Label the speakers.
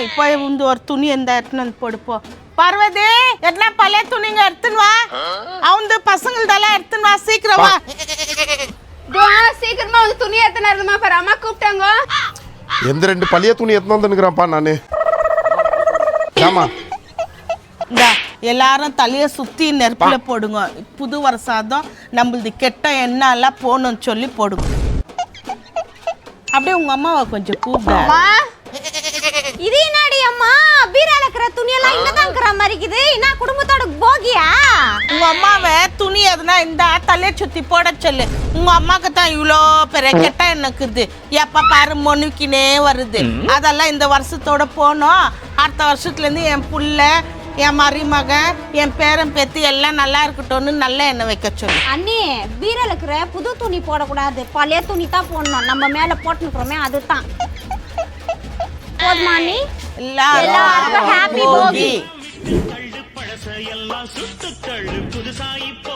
Speaker 1: இப்போ இந்த ஒரு துணி எந்த எடுத்துன்னு வந்து போடுப்போ. பார்வதி என்ன பழைய துணிங்க எடுத்துன்னு வா. அவங்க பசங்களதெல்லாம் எடுத்துன்னு வா, சீக்கிரம் வா.
Speaker 2: சீக்கிரமா வந்து துணி எடுத்துன்னு வருதுமா, பாரு அம்மா கூப்பிட்டாங்க.
Speaker 3: எந்த 2 பழைய துணி எடுத்துன்னு வந்துருக்கிறேன்ப்பா நானு. ஆமா
Speaker 1: எல்லாரும் தலையை சுற்றி நெருப்புல போடுங்க. புது வருஷம் நம்மளது கெட்ட எண்ணெய் எல்லாம் போகணும்னு சொல்லி போடுங்க. அப்படியே உங்க அம்மாவை கொஞ்சம் கூப்பிட.
Speaker 2: இது என்னடி அம்மா, பீரால இருக்கிற துணியெல்லாம் இங்கதான் இருக்கிற மாதிரி இருக்குது. என்ன குடும்பத்தோட போகியா?
Speaker 1: உங்க அம்மாவை துணி எதுனா இந்த தலையை சுற்றி போட சொல்லு. உங்க அம்மாவுக்கு தான் இவ்வளோ பெரிய கெட்ட எண்ணக்குது. எப்ப பாரு மொனுக்கினே வருது. அதெல்லாம் இந்த வருஷத்தோட போனோம். அடுத்த வருஷத்துலேருந்து என் புள்ள, என் மருமகன், என் பேரன் பேத்தி எல்லாம் நல்லா இருக்கட்டும்னு நல்ல எண்ணெய் வைக்க சொல்லு.
Speaker 2: அண்ணி, பீரால இருக்கிற புது துணி போடக்கூடாது, பழைய துணி தான் போடணும். நம்ம மேல போட்டுக்கிறோமே அதுதான் போதுமா அண்ணி?
Speaker 1: எல்லாருக்கும் ஹாப்பி போகி.
Speaker 4: பழசையெல்லாம் சுட்டுக்கள் புதுசாய் இப்போ